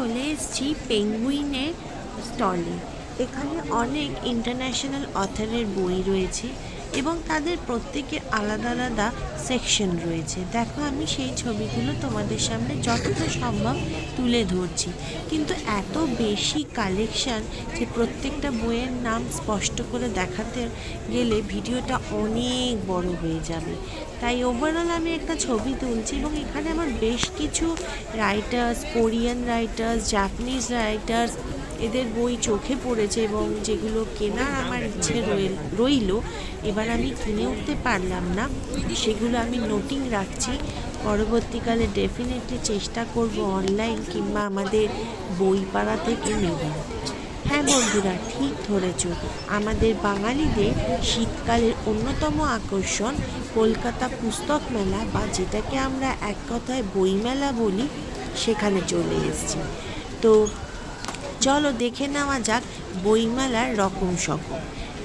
চলে এসেছি পেঙ্গুইনের স্টলে। এখানে অনেক ইন্টারন্যাশনাল অথরের বই রয়েছে এবং তাদের প্রত্যেকের আলাদা আলাদা সেকশন রয়েছে। দেখো, আমি সেই ছবিগুলো তোমাদের সামনে যতটা সম্ভব তুলে ধরছি, কিন্তু এত বেশি কালেকশান যে প্রত্যেকটা বইয়ের নাম স্পষ্ট করে দেখাতে গেলে ভিডিওটা অনেক বড় হয়ে যাবে। তাই ওভারঅল আমি একটা ছবি তুলছি এবং এখানে আমার বেশ কিছু writers, Korean writers, Japanese writers, এদের বই চোখে পড়েছে এবং যেগুলো কেনার আমার ইচ্ছে রইল, এবার আমি কিনে উঠতে পারলাম না, সেগুলো আমি নোটিং রাখছি। পরবর্তীকালে ডেফিনেটলি চেষ্টা করব অনলাইন কিংবা আমাদের বইপাড়া থেকে নেব। হ্যাঁ বন্ধুরা, ঠিক ধরেছ, আমাদের বাঙালিদের শীতকালের অন্যতম আকর্ষণ কলকাতা পুস্তক মেলা, বা যেটাকে আমরা এক কথায় বইমেলা বলি, সেখানে চলে এসেছি। তো চলো দেখে নেওয়া যাক বইমেলার রকম সকম।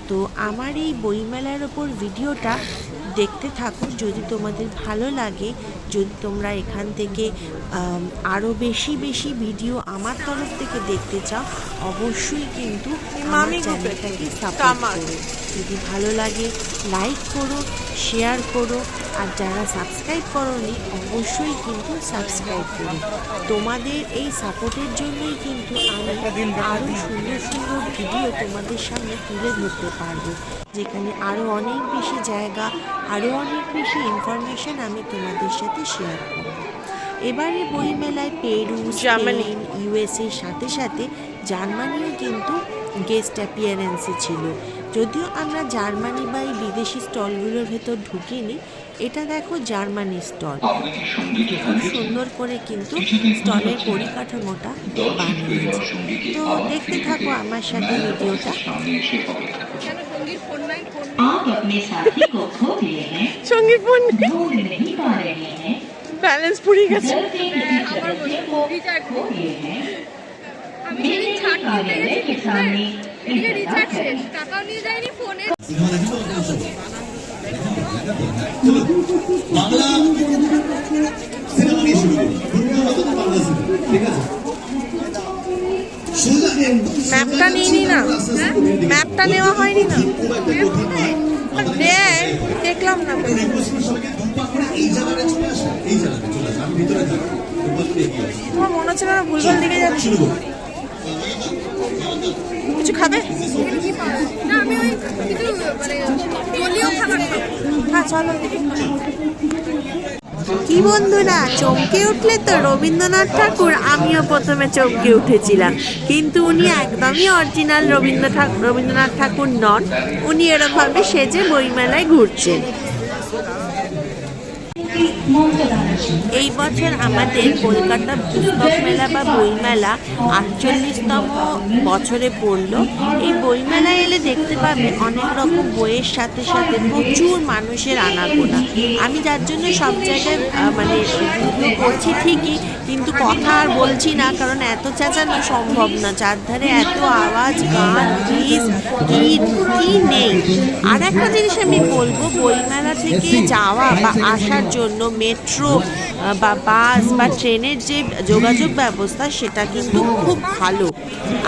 তো আমার এই বইমেলার ওপর ভিডিওটা দেখতে থাকো। যদি তোমাদের ভালো লাগে, যদি তোমরা এখান থেকে আরও বেশি বেশি ভিডিও আমার তরফ থেকে দেখতে চাও, অবশ্যই কিন্তু আমার চ্যানেলটাকে সাপোর্ট করো। যদি ভালো লাগে লাইক করো, শেয়ার করো, আর যারা সাবস্ক্রাইব করোনি অবশ্যই কিন্তু সাবস্ক্রাইব করো। তোমাদের এই সাপোর্টের জন্যই কিন্তু আমি আরও সুন্দর সুন্দর ভিডিও তোমাদের সামনে তুলে ধরতে পারবো, যেখানে আরও অনেক বেশি জায়গা, আরও অনেক বেশি ইনফরমেশন আমি তোমাদের সাথে শেয়ার করব। এবারে বইমেলায় পেরু, স্পেন, ইউএসএর সাথে সাথে জার্মানিও কিন্তু গেস্ট অ্যাপিয়ারেন্সে ছিল। যদিও আমরা জার্মানি বা এই বিদেশি স্টলগুলোর ভেতর ঢুকিনি। এটা দেখো জার্মানি স্টল, খুব সুন্দর করে কিন্তু স্টলের পরিকাঠামোটা বানিয়েছে। তো দেখতে থাকো আমার সাথে ভিডিওটা। সঙ্গীর ফোন ব্যালেন্স পুড়িয়ে গেছে। বাংলা সিনেমা নিয়ে শুরু করি, বাংলা সিনেমা, ঠিক আছে? ম্যাপটা নিইনি না, ম্যাপটা নেওয়া হয়নি না, দেখলাম না। তোমার মনে হচ্ছে না ভুলভাল দিকে যাচ্ছি? কিছু খাবে? হ্যাঁ চলো। কি বন্ধুরা, চমকে উঠলে তো? রবীন্দ্রনাথ ঠাকুর, আমিও প্রথমে চমকে উঠেছিলাম, কিন্তু উনি একদমই অরিজিনাল রবীন্দ্রনাথ ঠাকুর নন। উনি এরকমভাবে সেজে বইমেলায় ঘুরছেন। এই বছর আমাদের কলকাতা পুস্তক মেলা বা বইমেলা 48তম বছরে পড়ল। এই বইমেলায় এলে দেখতে পাবে অনেক রকম বইয়ের সাথে সাথে প্রচুর মানুষের আনাগোনা। আমি যার জন্য সব জায়গায় ভিডিও করছি ঠিকই, কিন্তু কথা আর বলছি না, কারণ এত চেঁচানো সম্ভব না। চারধারে এত আওয়াজ, গান, গিজ, কি নেই। আর একটা জিনিস আমি বলবো, বইমেলা থেকে যাওয়া বা আসার জন্য মেট্রো বা বাস বা ট্রেনের যে যোগাযোগ ব্যবস্থা, সেটা কিন্তু খুব ভালো।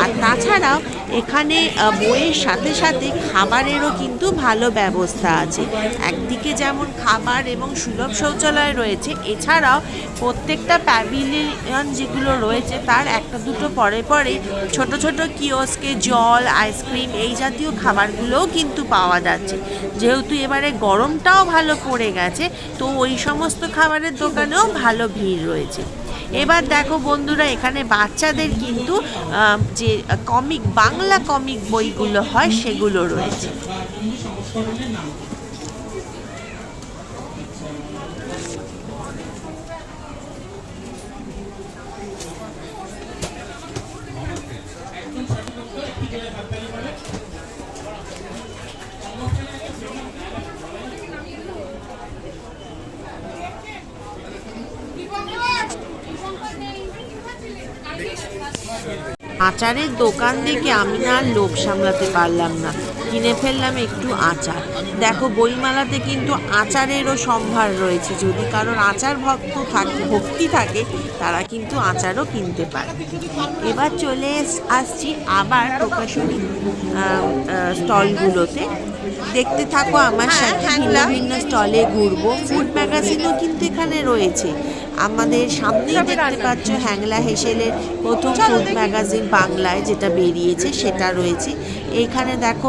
আর তাছাড়াও এখানে বইয়ের সাথে সাথে খাবারেরও কিন্তু ভালো ব্যবস্থা আছে। একদিকে যেমন খাবার এবং সুলভ শৌচালয় রয়েছে, এছাড়াও প্রত্যেকটা প্যাভিলিয়ন যেগুলো রয়েছে তার একটা দুটো পরে পরে ছোট ছোট কিওস্কে জল, আইসক্রিম, এই জাতীয় খাবারগুলোও কিন্তু পাওয়া যাচ্ছে। যেহেতু এবারে গরমটাও ভালো পড়ে গেছে, তো ওই সমস্ত খাবারের দোকানেও ভালো ভিড় রয়েছে। এবার দেখো বন্ধুরা, এখানে বাচ্চাদের কিন্তু যে বাংলা কমিক বইগুলো হয় সেগুলো রয়েছে। আচারের দোকান দেখে আমি না আর লোভ সামলাতে পারলাম না। কিনে ফেললাম একটু আচার। দেখো বইমেলাতে কিন্তু আচারেরও সম্ভার রয়েছে, যদি কারোর আচার ভক্তি থাকে তারা কিন্তু আচারও কিনতে পারে। এবার চলে আসছি আবার প্রকাশনী স্টলগুলোতে। দেখতে থাকো আমার সাথে, ভিন্ন ভিন্ন স্টলে ঘুরবো। ফুড ম্যাগাজিনও কিন্তু এখানে রয়েছে। আমাদের সামনেই দেখতে পাচ্ছ হ্যাংলা হেসেলের প্রথম ফুড ম্যাগাজিন বাংলায় যেটা বেরিয়েছে সেটা রয়েছে। এইখানে দেখো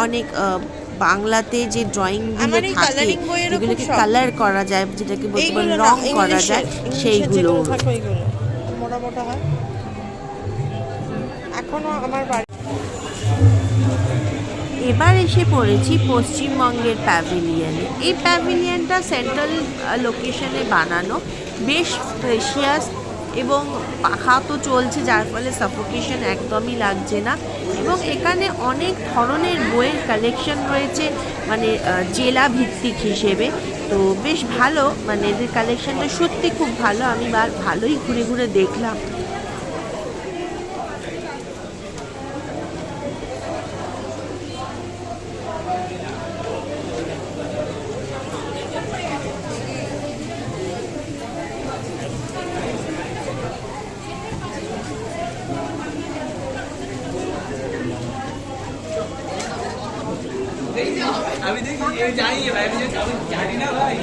অনেক বাংলাতে যে ড্রয়িংগুলো থাকে যেগুলোকে কালার করা যায়, যেটাকে বলতে পারি রং করা যায়, সেইগুলো। মোটা মোটা হয় এখনো আমার বাড়ি। এবার এসে পড়েছি পশ্চিমবঙ্গের প্যাভিলিয়নে। এই প্যাভিলিয়নটা সেন্ট্রাল লোকেশনে বানানো, বেশ স্পেশিয়াস এবং পাখা তো চলছে, যার ফলে সাফোকেশন একদমই লাগছে না। এবং এখানে অনেক ধরনের বইয়ের কালেকশন রয়েছে, মানে জেলা ভিত্তিক হিসেবে। তো বেশ ভালো, মানে এদের কালেকশনটা সত্যি খুব ভালো। আমি ভালোই ঘুরে ঘুরে দেখলাম। अभी देखिए ये जाएंगे भाई, मुझे जानी ना भाई।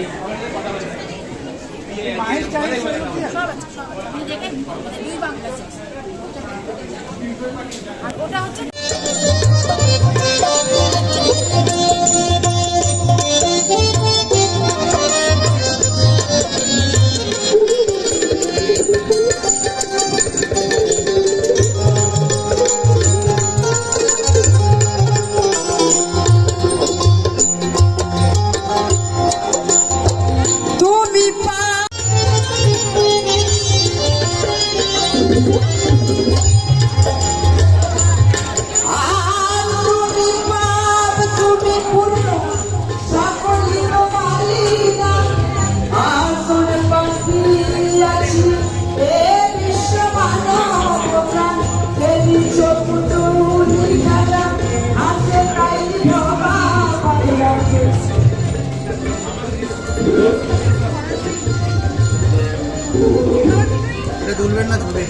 তুলবেন না তুলে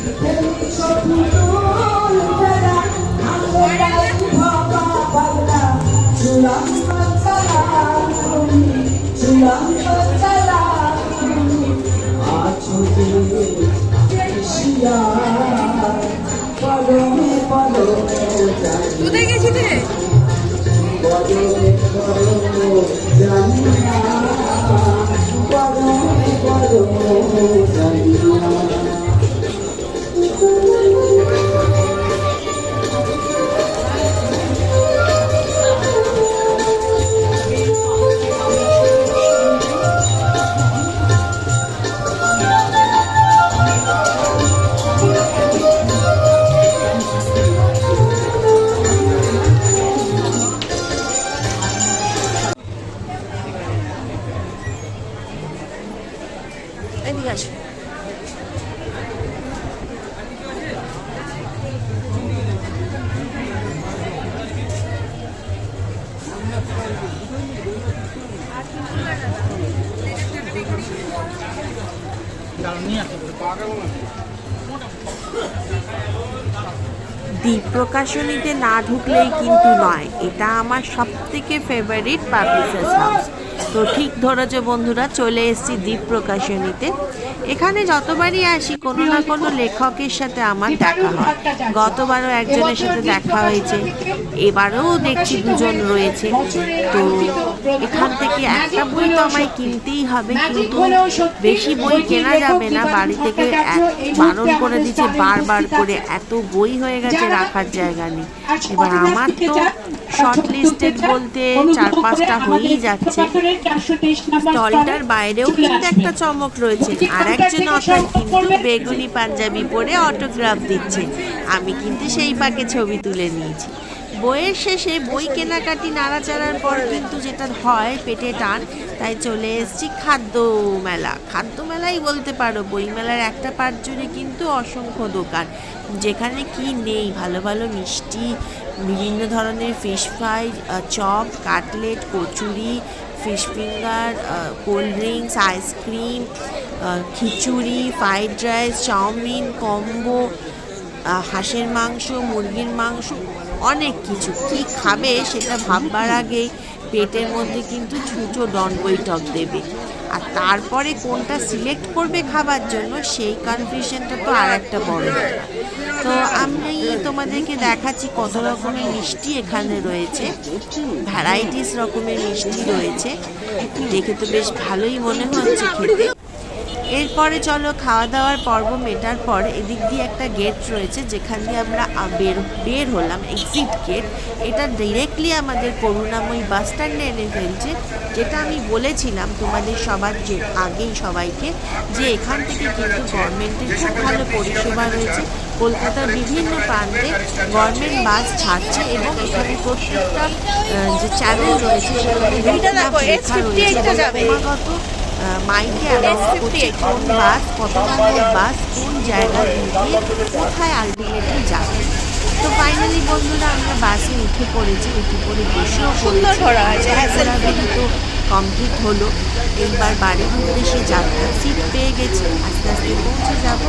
কোথায় গেছিলে? এদিকে আসো। দ্বীপ প্রকাশনীতে না ঢুকলেই কিন্তু নয়, এটা আমার সবথেকে ফেভারিট পাবলিশার্স হাউস। তো ঠিক ধরেছো বন্ধুরা, চলে এসেছি দ্বীপ প্রকাশনীতে। এখানে যতবারই আসি কোনো না কোনো লেখকের সাথে আমার দেখা হয়। গতবারও একজনের সাথে দেখা হয়েছে, এবারেও দেখছি দুজন রয়েছে। তো এখান থেকে একটা বই তো আমায় কিনতেই হবে, কিন্তু বেশি বই কেনা যাবে না, বাড়ি থেকে বারণ করে দিচ্ছে বারবার করে, এত বই হয়ে গেছে রাখার জায়গা নেই। এবার আমার তো শর্ট লিস্টেড বলতে 4-5টা হয়েই যাচ্ছে। স্টলটার বাইরেও কিন্তু একটা চমক রয়েছে, আর একজন অথর কিন্তু বেগুনি পাঞ্জাবি পরে অটোগ্রাফ দিচ্ছে। আমি কিন্তু সেই পাকে ছবি তুলে নিয়েছি। বইয়ের শেষে বই কেনাকাটি নাড়াচাড়ার পর কিন্তু যেটা হয় পেটে টান, তাই চলে এসেছি খাদ্য মেলাই বলতে পারো। বইমেলার একটা পার্ট জুড়ে কিন্তু অসংখ্য দোকান, যেখানে কি নেই, ভালো ভালো মিষ্টি, বিভিন্ন ধরনের fish fry, chop, cutlet, kachori, fish finger, cold drinks, ice cream, khichdi, fried rice, chowmein, combo, হাঁসের মাংস, মুরগির মাংস, অনেক কিছু। কি খাবে সেটা ভাববার আগেই পেটের মধ্যে কিন্তু ছুঁচো ডন বৈঠক দেবে। আর তারপরে কোনটা সিলেক্ট করবে খাবার জন্য সেই কনফিউশনটা তো আর একটা বড় ব্যাপার। তো আমি তোমাদেরকে দেখাচ্ছি কত রকমের মিষ্টি এখানে রয়েছে, ভ্যারাইটিস রকমের মিষ্টি রয়েছে, দেখে তো বেশ ভালোই মনে হচ্ছে খেতে। এরপরে চলো খাওয়া দাওয়ার পর্ব মেটার পর এদিক দিয়ে একটা গেট রয়েছে যেখান দিয়ে আমরা বের হলাম, এক্সিট গেট। এটা ডিরেক্টলি আমাদের করুণাময়ী বাস স্ট্যান্ডে এনে ফেলছে, যেটা আমি বলেছিলাম তোমাদের সবার যে আগেই সবাইকে, যে এখান থেকে কিন্তু গভর্নমেন্টের খুব ভালো পরিষেবা রয়েছে। কলকাতার বিভিন্ন প্রান্তে গভর্নমেন্ট বাস ছাড়ছে এবং এখানে প্রত্যেকটা যে চ্যানেল রয়েছে সেখানে লেখা রয়েছে ক্রমাগত মাইকে অ্যানাউন্স করছে কোন বাস, কত নম্বর বাস, কোন জায়গা দিয়ে কোথায় আলটিমেটলি যাবে। তো ফাইনালি বন্ধুরা আমরা বাসে উঠে পড়েছি, উঠে পড়ে বসেও পড়েছি, তো কমপ্লিট হলো। এইবার বাড়ির উদ্দেশ্যে যাত্রা, সিট পেয়ে গেছি, আস্তে আস্তে পৌঁছে যাব।